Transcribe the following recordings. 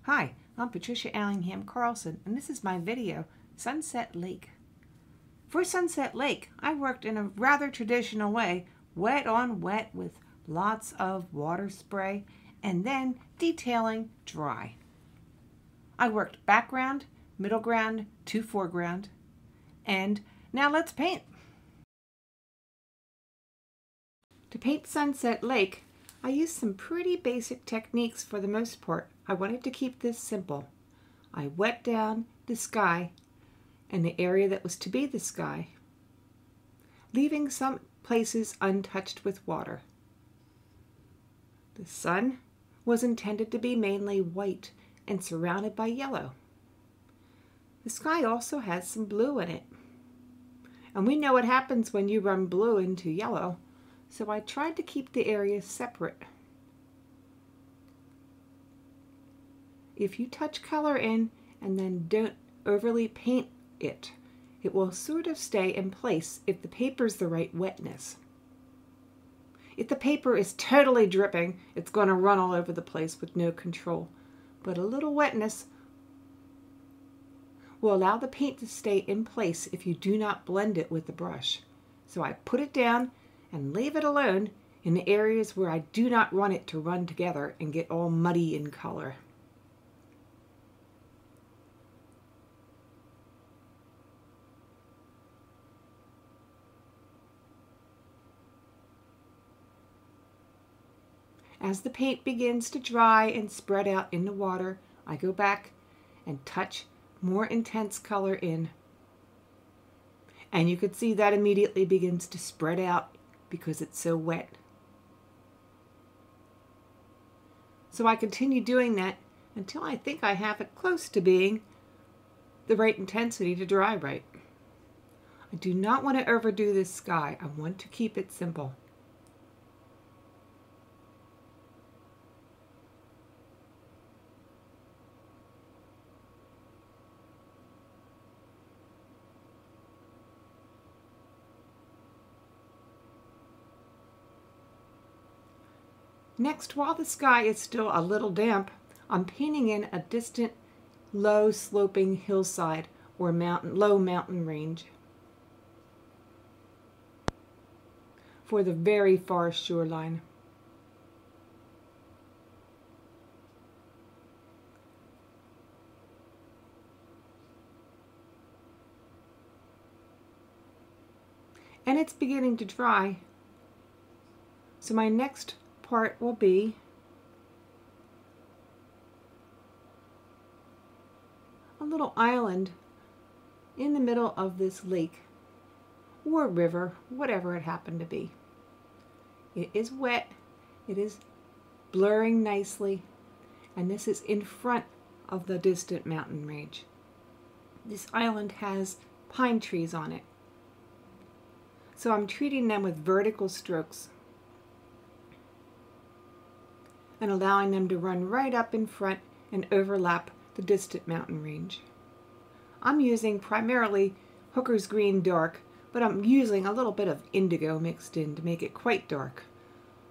Hi, I'm Patricia Allingham Carlson, and this is my video, Sunset Lake. For Sunset Lake, I worked in a rather traditional way, wet on wet with lots of water spray, and then detailing dry. I worked background, middle ground to foreground, and now let's paint. To paint Sunset Lake, I used some pretty basic techniques for the most part. I wanted to keep this simple. I wet down the sky and the area that was to be the sky, leaving some places untouched with water. The sun was intended to be mainly white and surrounded by yellow. The sky also has some blue in it. And we know what happens when you run blue into yellow, so I tried to keep the areas separate. If you touch color in and then don't overly paint it, it will sort of stay in place if the paper's the right wetness. If the paper is totally dripping, it's going to run all over the place with no control. But a little wetness will allow the paint to stay in place if you do not blend it with the brush. So I put it down and leave it alone in the areas where I do not want it to run together and get all muddy in color. As the paint begins to dry and spread out in the water, I go back and touch more intense color in. And you can see that immediately begins to spread out because it's so wet. So I continue doing that until I think I have it close to being the right intensity to dry right. I do not want to overdo this sky. I want to keep it simple. Next, while the sky is still a little damp, I'm painting in a distant, low sloping hillside or low mountain range for the very far shoreline. And it's beginning to dry, so my next part will be a little island in the middle of this lake or river, whatever it happened to be. It is wet, it is blurring nicely, and this is in front of the distant mountain range. This island has pine trees on it, so I'm treating them with vertical strokes and allowing them to run right up in front and overlap the distant mountain range. I'm using primarily Hooker's Green Dark, but I'm using a little bit of indigo mixed in to make it quite dark.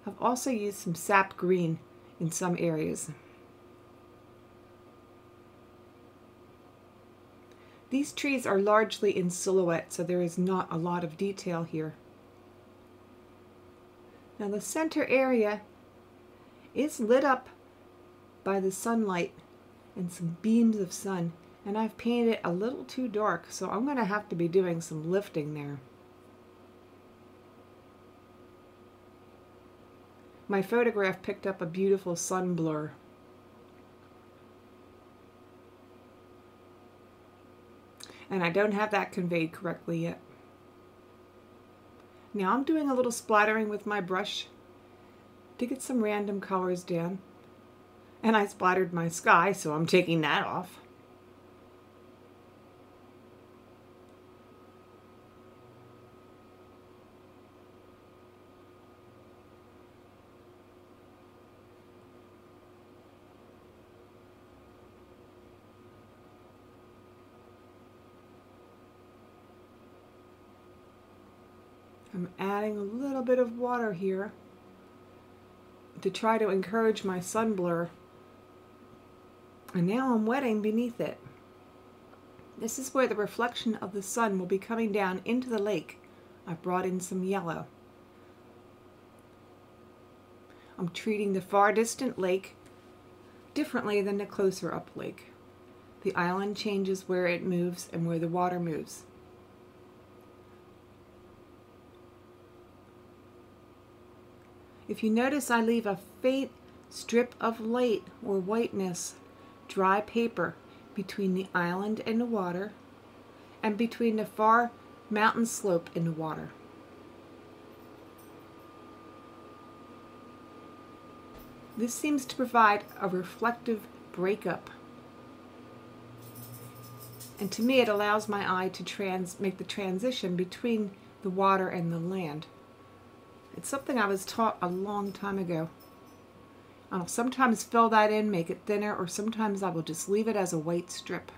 I've also used some sap green in some areas. These trees are largely in silhouette, so there is not a lot of detail here. Now the center area is lit up by the sunlight and some beams of sun, and I've painted it a little too dark, so I'm going to have to be doing some lifting there. My photograph picked up a beautiful sun blur. And I don't have that conveyed correctly yet. Now I'm doing a little splattering with my brush to get some random colors down. And I splattered my sky, so I'm taking that off. I'm adding a little bit of water here to try to encourage my sun blur And now I'm wetting beneath it. This is where the reflection of the sun will be coming down into the lake. I've brought in some yellow. I'm treating the far distant lake differently than the closer up lake. The island changes where it moves and where the water moves. If you notice, I leave a faint strip of light or whiteness, dry paper, between the island and the water, and between the far mountain slope and the water. This seems to provide a reflective breakup. And to me, it allows my eye to make the transition between the water and the land. It's something I was taught a long time ago. I'll sometimes fill that in, make it thinner, or sometimes I will just leave it as a white strip.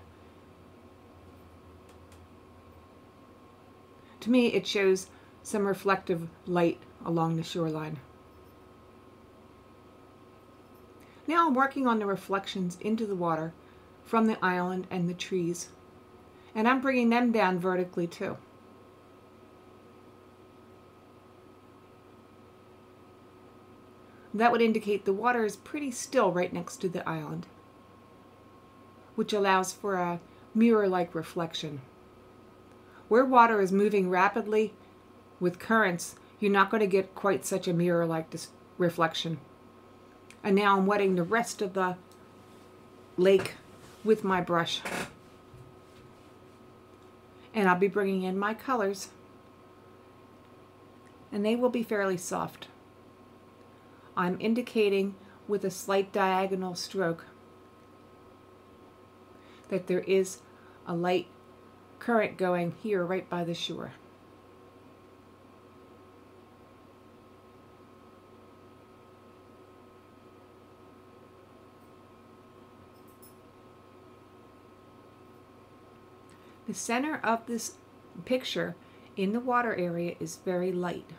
To me, it shows some reflective light along the shoreline. Now I'm working on the reflections into the water from the island and the trees. And I'm bringing them down vertically too. That would indicate the water is pretty still right next to the island, which allows for a mirror-like reflection. Where water is moving rapidly with currents, you're not going to get quite such a mirror-like reflection. And now I'm wetting the rest of the lake with my brush. And I'll be bringing in my colors, and they will be fairly soft. I'm indicating with a slight diagonal stroke that there is a light current going here right by the shore. The center of this picture in the water area is very light,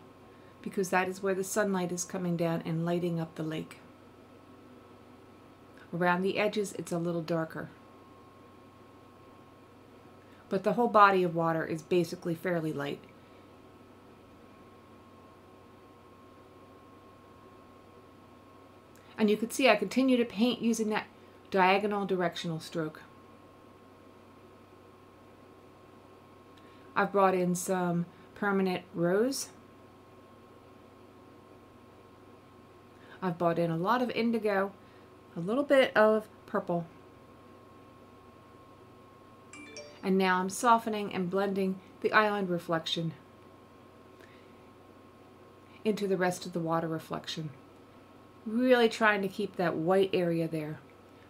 because that is where the sunlight is coming down and lighting up the lake. Around the edges, it's a little darker. But the whole body of water is basically fairly light. And you can see I continue to paint using that diagonal directional stroke. I've brought in some permanent rose. I've brought in a lot of indigo, a little bit of purple. And now I'm softening and blending the island reflection into the rest of the water reflection. Really trying to keep that white area there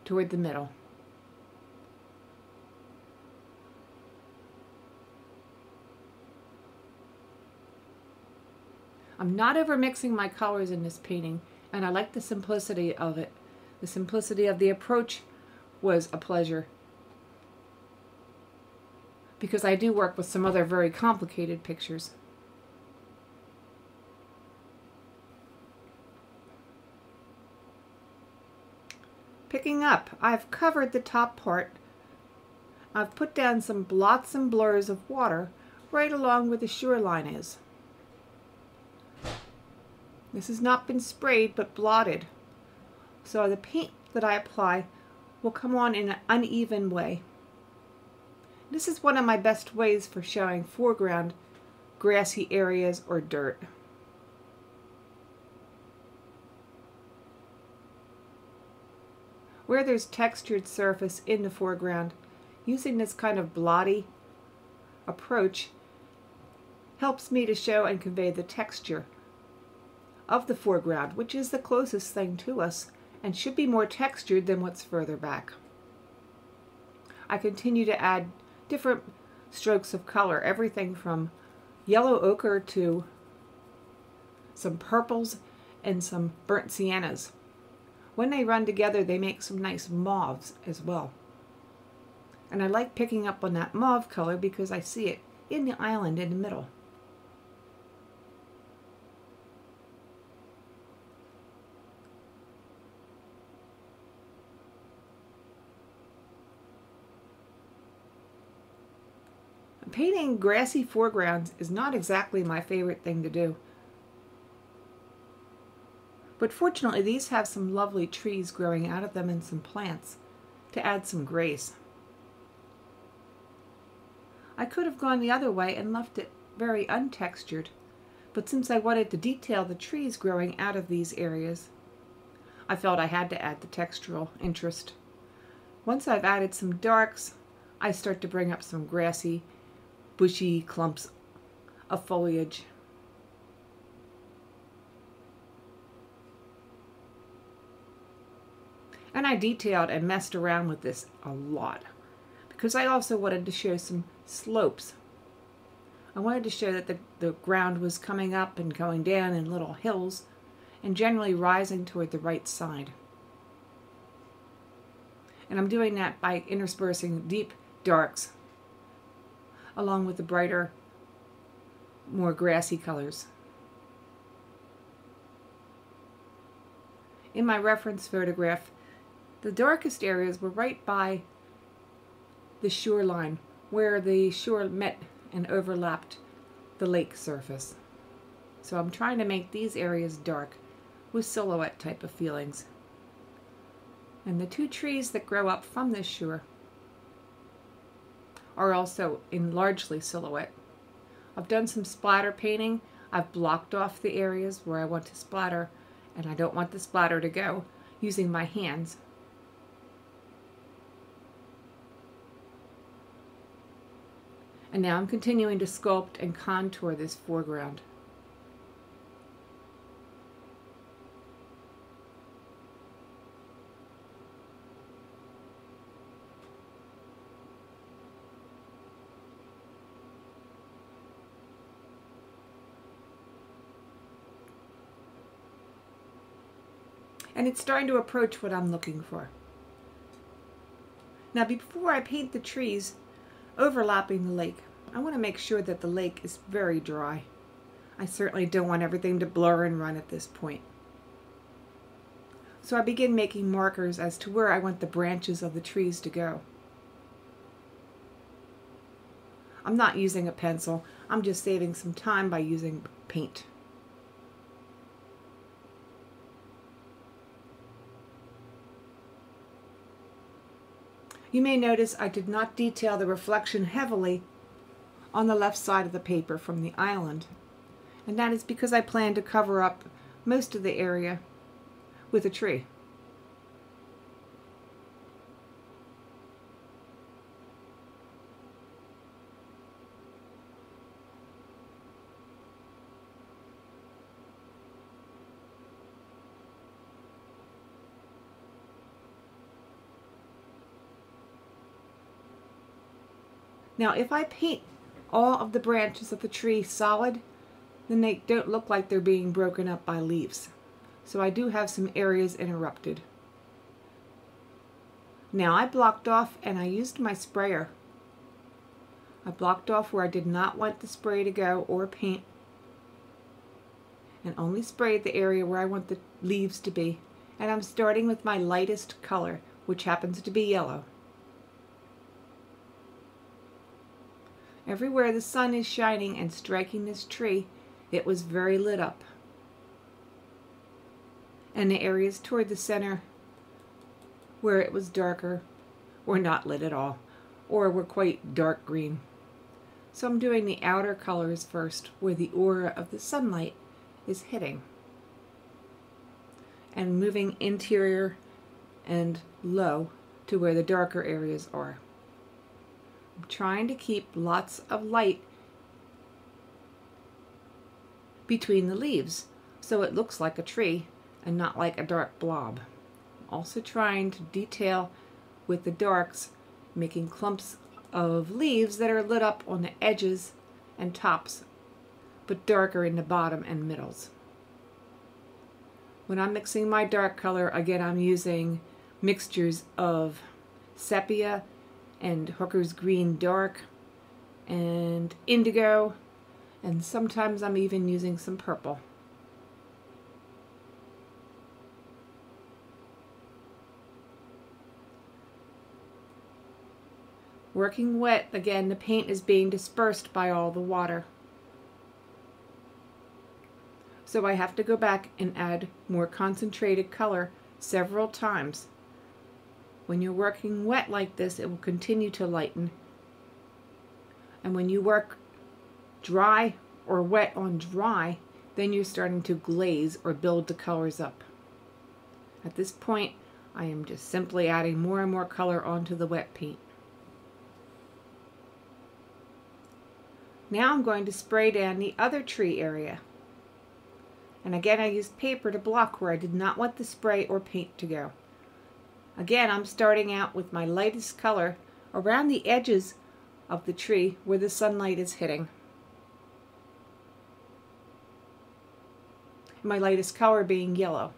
toward the middle. I'm not over mixing my colors in this painting, and I like the simplicity of it. The simplicity of the approach was a pleasure, because I do work with some other very complicated pictures. Picking up, I've covered the top part. I've put down some blots and blurs of water right along where the shoreline is. This has not been sprayed but blotted, so the paint that I apply will come on in an uneven way. This is one of my best ways for showing foreground grassy areas or dirt. Where there's textured surface in the foreground, using this kind of blotty approach helps me to show and convey the texture of the foreground, which is the closest thing to us and should be more textured than what's further back. I continue to add different strokes of color, everything from yellow ochre to some purples and some burnt siennas. When they run together, they make some nice mauves as well. And I like picking up on that mauve color because I see it in the island in the middle. Painting grassy foregrounds is not exactly my favorite thing to do. But fortunately, these have some lovely trees growing out of them and some plants to add some grace. I could have gone the other way and left it very untextured, but since I wanted to detail the trees growing out of these areas, I felt I had to add the textural interest. Once I've added some darks, I start to bring up some grassy, bushy clumps of foliage. And I detailed and messed around with this a lot because I also wanted to show some slopes. I wanted to show that the ground was coming up and going down in little hills and generally rising toward the right side. And I'm doing that by interspersing deep darks along with the brighter, more grassy colors. In my reference photograph, the darkest areas were right by the shoreline, where the shore met and overlapped the lake surface. So I'm trying to make these areas dark with silhouette type of feelings. And the two trees that grow up from this shore are also in largely silhouette. I've done some splatter painting. I've blocked off the areas where I want to splatter, and I don't want the splatter to go, using my hands. And now I'm continuing to sculpt and contour this foreground. And it's starting to approach what I'm looking for. Now, before I paint the trees overlapping the lake, I want to make sure that the lake is very dry. I certainly don't want everything to blur and run at this point. So I begin making markers as to where I want the branches of the trees to go. I'm not using a pencil, I'm just saving some time by using paint. You may notice I did not detail the reflection heavily on the left side of the paper from the island, and that is because I plan to cover up most of the area with a tree. Now, if I paint all of the branches of the tree solid, then they don't look like they're being broken up by leaves. So I do have some areas interrupted. Now I blocked off and I used my sprayer. I blocked off where I did not want the spray to go or paint, and only sprayed the area where I want the leaves to be. And I'm starting with my lightest color, which happens to be yellow. Everywhere the sun is shining and striking this tree, it was very lit up. And the areas toward the center where it was darker were not lit at all, or were quite dark green. So I'm doing the outer colors first, where the aura of the sunlight is hitting, and moving interior and low to where the darker areas are. I'm trying to keep lots of light between the leaves so it looks like a tree and not like a dark blob. I'm also trying to detail with the darks, making clumps of leaves that are lit up on the edges and tops, but darker in the bottom and middles. When I'm mixing my dark color, again, I'm using mixtures of sepia and Hooker's Green Dark and indigo, and sometimes I'm even using some purple. Working wet, again, the paint is being dispersed by all the water. So I have to go back and add more concentrated color several times. When you're working wet like this, it will continue to lighten. And when you work dry or wet on dry, then you're starting to glaze or build the colors up. At this point, I am just simply adding more and more color onto the wet paint. Now I'm going to spray down the other tree area. And again, I used paper to block where I did not want the spray or paint to go. Again, I'm starting out with my lightest color around the edges of the tree where the sunlight is hitting. My lightest color being yellow.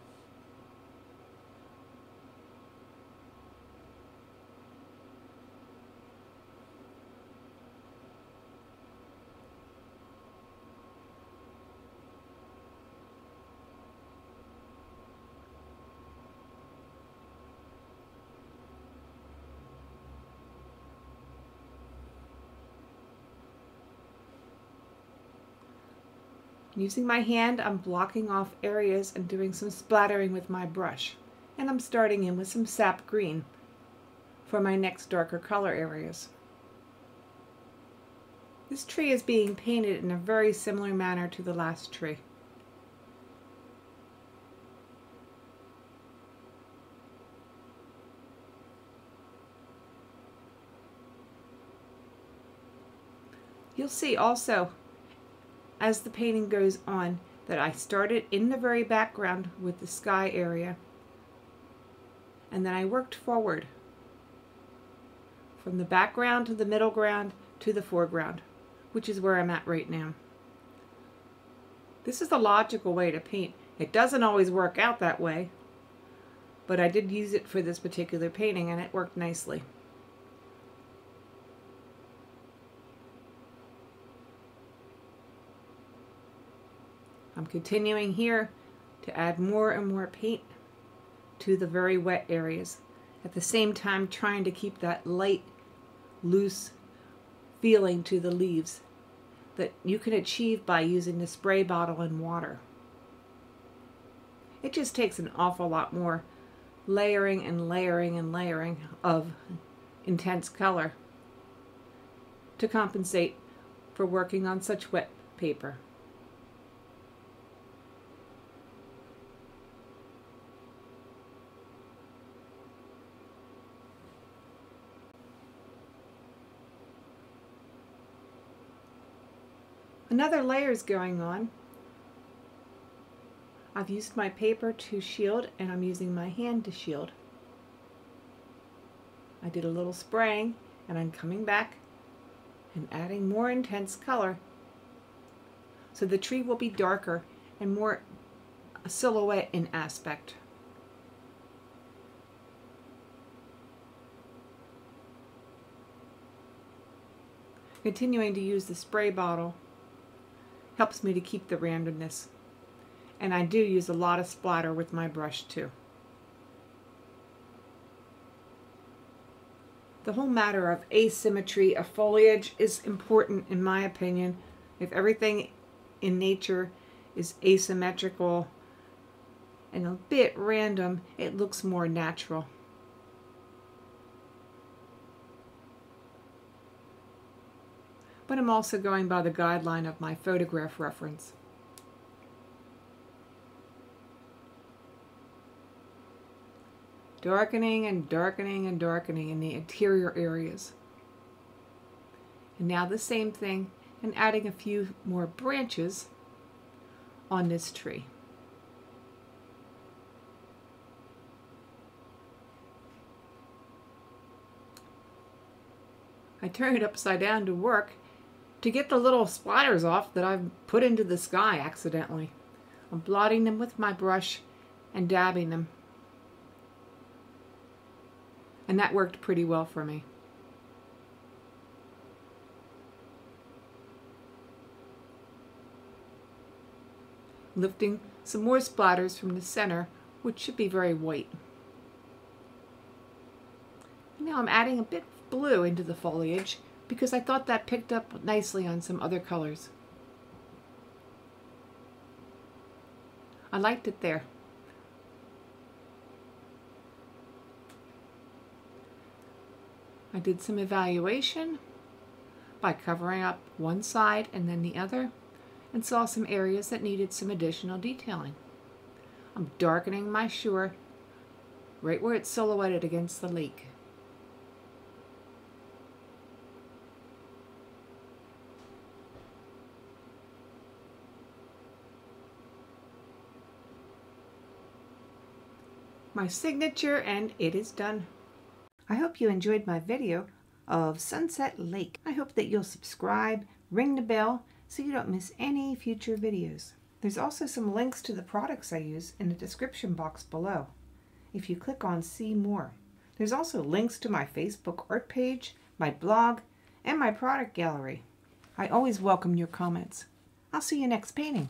Using my hand, I'm blocking off areas and doing some splattering with my brush. And I'm starting in with some sap green for my next darker color areas. This tree is being painted in a very similar manner to the last tree. You'll see also, as the painting goes on, that I started in the very background with the sky area, and then I worked forward from the background to the middle ground to the foreground, which is where I'm at right now. This is the logical way to paint. It doesn't always work out that way, but I did use it for this particular painting and it worked nicely. I'm continuing here to add more and more paint to the very wet areas, at the same time trying to keep that light, loose feeling to the leaves that you can achieve by using the spray bottle and water. It just takes an awful lot more layering and layering and layering of intense color to compensate for working on such wet paper. Another layer is going on. I've used my paper to shield and I'm using my hand to shield. I did a little spraying and I'm coming back and adding more intense color so the tree will be darker and more a silhouette in aspect. Continuing to use the spray bottle helps me to keep the randomness. And I do use a lot of splatter with my brush too. The whole matter of asymmetry of foliage is important in my opinion. If everything in nature is asymmetrical and a bit random, it looks more natural. But I'm also going by the guideline of my photograph reference. Darkening and darkening and darkening in the interior areas. And now the same thing, and adding a few more branches on this tree. I turn it upside down to work to get the little splatters off that I've put into the sky accidentally. I'm blotting them with my brush and dabbing them. And that worked pretty well for me. Lifting some more splatters from the center, which should be very white. And Now I'm adding a bit of blue into the foliage because I thought that picked up nicely on some other colors. I liked it there. I did some evaluation by covering up one side and then the other, and saw some areas that needed some additional detailing. I'm darkening my shore right where it's silhouetted against the lake. My signature, and it is done. I hope you enjoyed my video of Sunset Lake. I hope that you'll subscribe, ring the bell, so you don't miss any future videos. There's also some links to the products I use in the description box below, if you click on See More. There's also links to my Facebook art page, my blog, and my product gallery. I always welcome your comments. I'll see you next painting.